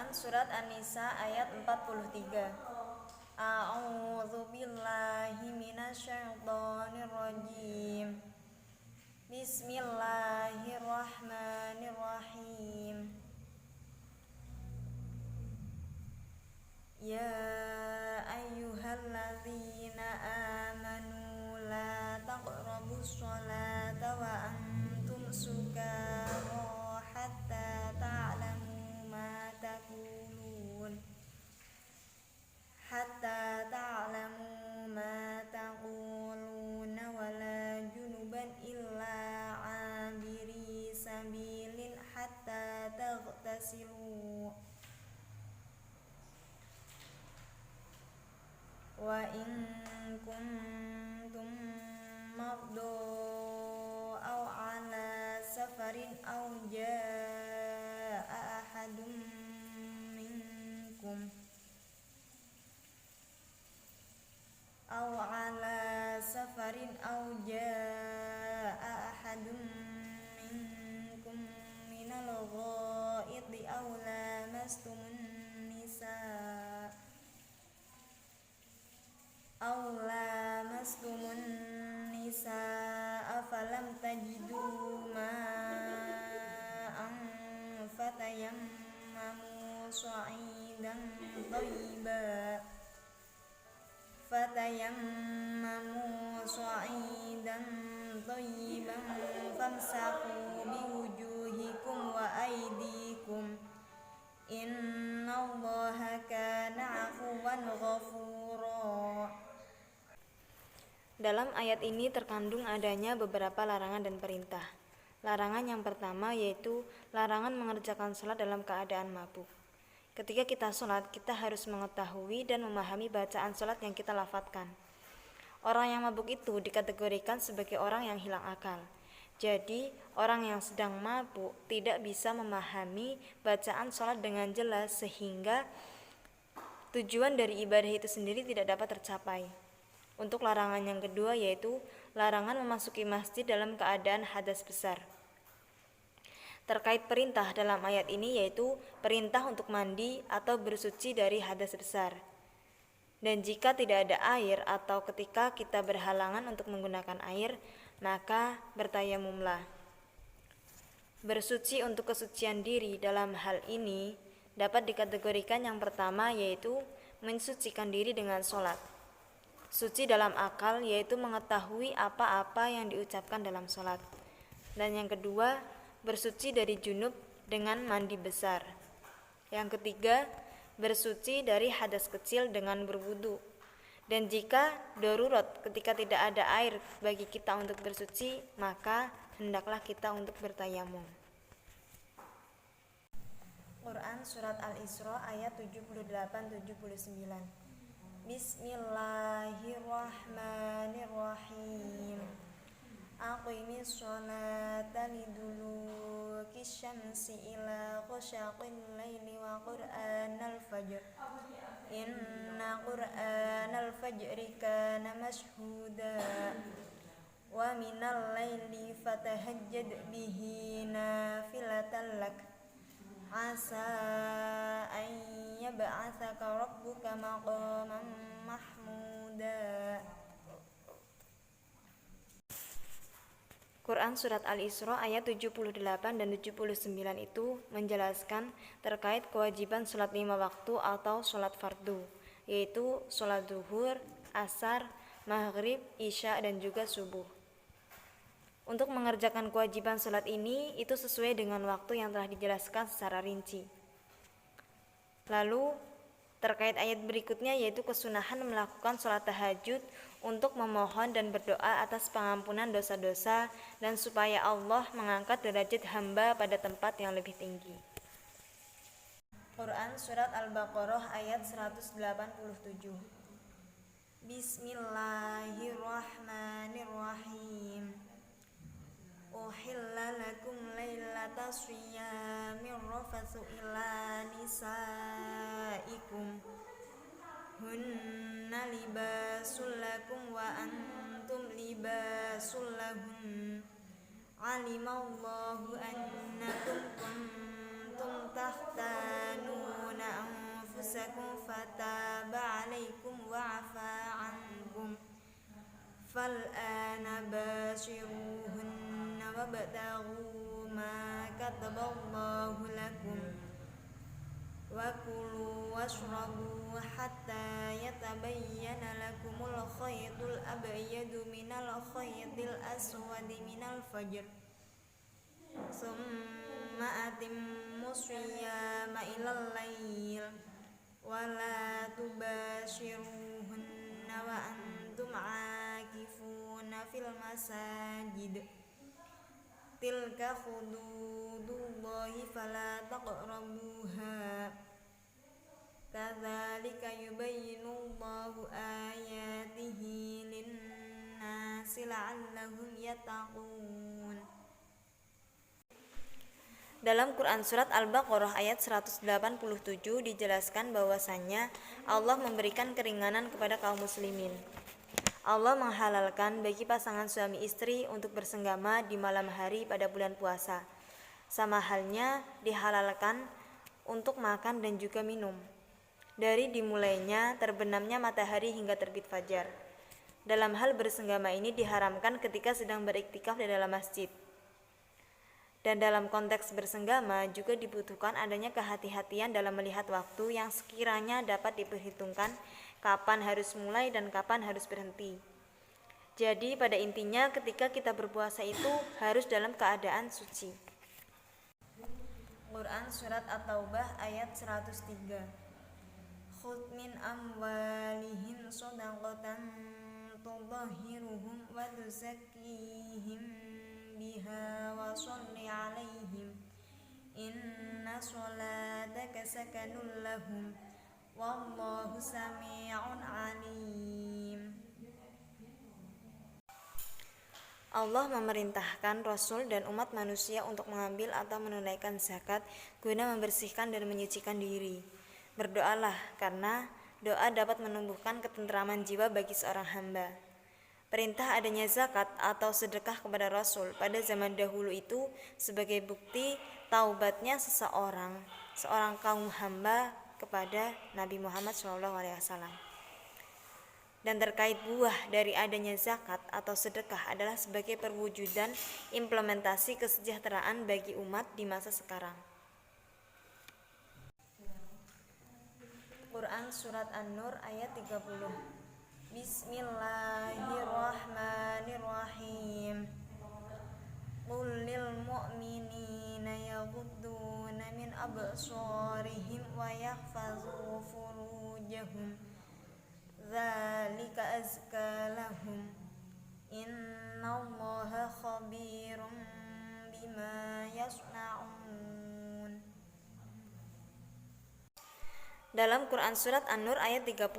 Quran Surat An-Nisa ayat 43. A'udzu billahi minasyaitonir rajim. Bismillahirrahmanirrahim. Ya ayyuhalladzina amanu la taqrabus sholata wa antum sukara hatta ta'lamu ma taqulun wala junuban illa abiri sabilin hatta taghtasilu wa in kuntum mardo aw ala safarin aw jaa ahadum minkum minal ghaidi aw lamastumun nisaa falam tajidu ma'an fatayammamu sa'idan thayyiban famsahu biwujuhikum wa aydikum innallaha kana 'afuwan ghafura. Dalam ayat ini terkandung adanya beberapa larangan dan perintah. Larangan yang pertama yaitu larangan mengerjakan sholat dalam keadaan mabuk. Ketika kita sholat, kita harus mengetahui dan memahami bacaan sholat yang kita lafadzkan. Orang yang mabuk itu dikategorikan sebagai orang yang hilang akal. Jadi, orang yang sedang mabuk tidak bisa memahami bacaan sholat dengan jelas sehingga tujuan dari ibadah itu sendiri tidak dapat tercapai. Untuk larangan yang kedua yaitu larangan memasuki masjid dalam keadaan hadas besar. Terkait perintah dalam ayat ini yaitu perintah untuk mandi atau bersuci dari hadas besar. Dan jika tidak ada air atau ketika kita berhalangan untuk menggunakan air, maka bertayamumlah. Bersuci untuk kesucian diri dalam hal ini dapat dikategorikan yang pertama yaitu mensucikan diri dengan sholat. Suci dalam akal yaitu mengetahui apa-apa yang diucapkan dalam sholat. Dan yang kedua, bersuci dari junub dengan mandi besar. Yang ketiga, bersuci dari hadas kecil dengan berwudu. Dan jika darurat ketika tidak ada air bagi kita untuk bersuci, maka hendaklah kita untuk bertayamum. Quran Surat Al-Isra ayat 78-79. Bismillahirrahmanirrahim. Aqimis sholata liduluki syamsi ila ghasaqil laili wa qur'anal fajr. Inna qur'anal fajri kana mashhuda. Wa minal laili fatahajjad bihi nafilatan lak. Asa an yab'atsaka rabbuka maqaman mahmuda. Quran Surat Al-Isra ayat 78 dan 79 itu menjelaskan terkait kewajiban sholat 5 waktu atau sholat fardu, yaitu sholat zuhur, asar, maghrib, isya, dan juga subuh. Untuk mengerjakan kewajiban sholat ini, itu sesuai dengan waktu yang telah dijelaskan secara rinci. Lalu, terkait ayat berikutnya yaitu kesunahan melakukan sholat tahajud untuk memohon dan berdoa atas pengampunan dosa-dosa dan supaya Allah mengangkat derajat hamba pada tempat yang lebih tinggi. Quran Surat Al-Baqarah ayat 187. Bismillahirrahmanirrahim. Uhilla lakum laylata siyamir rafathu ila nisaikum hunna libasul lakum wa antum libasul lahun. Alimallahu annakum kuntum tahtanuna فالآن باشروهن وابتغوا ما كتب الله لكم وكلوا واشربوا حتى يتبين لكم الخيط الأبيض من الخيط الأسود من الفجر ثم أتموا الصيام إلى الليل ولا تباشروهن وأنتم عاكفون في المساجد تلك حدود الله فلا تقربوها كذلك يبين الله آياته للناس لعلهم يتقون. Dalam Quran Surat Al-Baqarah ayat 187 dijelaskan bahwasannya Allah memberikan keringanan kepada kaum muslimin. Allah menghalalkan bagi pasangan suami istri untuk bersenggama di malam hari pada bulan puasa. Sama halnya dihalalkan untuk makan dan juga minum. Dari dimulainya terbenamnya matahari hingga terbit fajar. Dalam hal bersenggama ini diharamkan ketika sedang beriktikaf di dalam masjid. Dan dalam konteks bersenggama juga dibutuhkan adanya kehati-hatian dalam melihat waktu yang sekiranya dapat diperhitungkan kapan harus mulai dan kapan harus berhenti. Jadi pada intinya ketika kita berpuasa itu harus dalam keadaan suci. Quran Surat At-Taubah ayat 103. Khudh min amwalihim shadaqatan tudahhiruhum wa tuzakkihim biha wa sholli alaihim inna sholataka sakanun lahum wallahu sami'un alim. Allah memerintahkan Rasul dan umat manusia untuk mengambil atau menunaikan zakat guna membersihkan dan menyucikan diri. Berdoalah karena doa dapat menumbuhkan ketentraman jiwa bagi seorang hamba. Perintah adanya zakat atau sedekah kepada Rasul pada zaman dahulu itu sebagai bukti taubatnya seorang kaum hamba kepada Nabi Muhammad SAW. Dan terkait buah dari adanya zakat atau sedekah adalah sebagai perwujudan implementasi kesejahteraan bagi umat di masa sekarang. Quran Surat An-Nur ayat 30. Bismillahirrahmanirrahim. Qul lil mu'minina yaghudduna min absarihim wa yahfazu furujahum dzalika azka lahum innallaha khabirum bima yasna'un. Dalam Quran Surat An-Nur ayat 30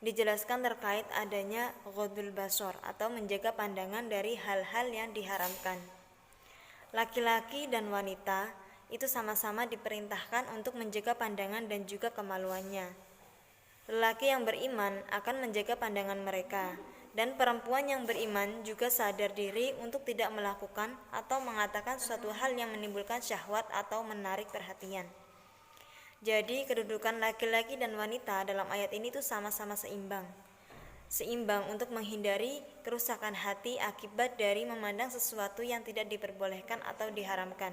dijelaskan terkait adanya ghadul basar atau menjaga pandangan dari hal-hal yang diharamkan. Laki-laki dan wanita itu sama-sama diperintahkan untuk menjaga pandangan dan juga kemaluannya. Lelaki yang beriman akan menjaga pandangan mereka, dan perempuan yang beriman juga sadar diri untuk tidak melakukan atau mengatakan suatu hal yang menimbulkan syahwat atau menarik perhatian. Jadi kedudukan laki-laki dan wanita dalam ayat ini tuh sama-sama seimbang untuk menghindari kerusakan hati akibat dari memandang sesuatu yang tidak diperbolehkan atau diharamkan.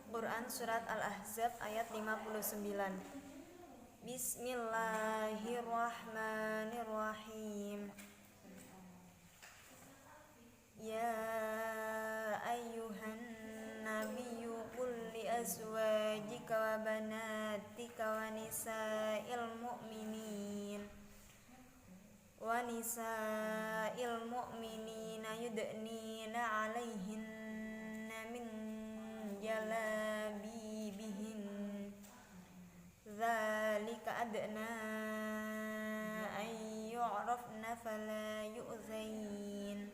Quran Surat Al-Ahzab ayat 59. Bismillahirrahmanirrahim. Ya ayyuhan nabiyyu qul li azwajika wa banatika wa nisa'il mu'minina yudnina 'alaihinna min jalabibihin dzalika adna ay yu'rafna fala yu'zain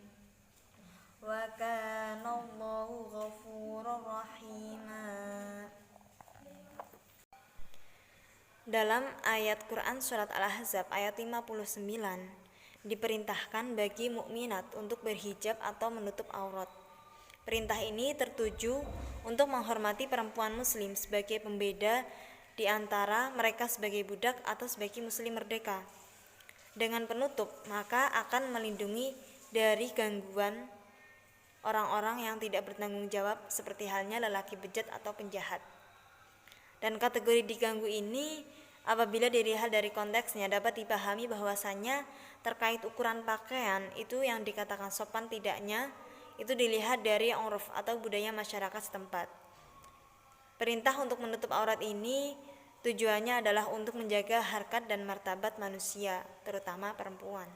wa kana Allahu ghafurur rahima. Dalam ayat Quran Surat Al-Ahzab ayat 59 diperintahkan bagi mukminat untuk berhijab atau menutup aurat. Perintah ini tertuju untuk menghormati perempuan muslim sebagai pembeda di antara mereka sebagai budak atau sebagai muslim merdeka. Dengan penutup, maka akan melindungi dari gangguan orang-orang yang tidak bertanggung jawab seperti halnya lelaki bejat atau penjahat. Dan kategori diganggu ini apabila dilihat dari konteksnya dapat dipahami bahwasannya terkait ukuran pakaian itu yang dikatakan sopan tidaknya itu dilihat dari uruf atau budaya masyarakat setempat. Perintah untuk menutup aurat ini tujuannya adalah untuk menjaga harkat dan martabat manusia, terutama perempuan.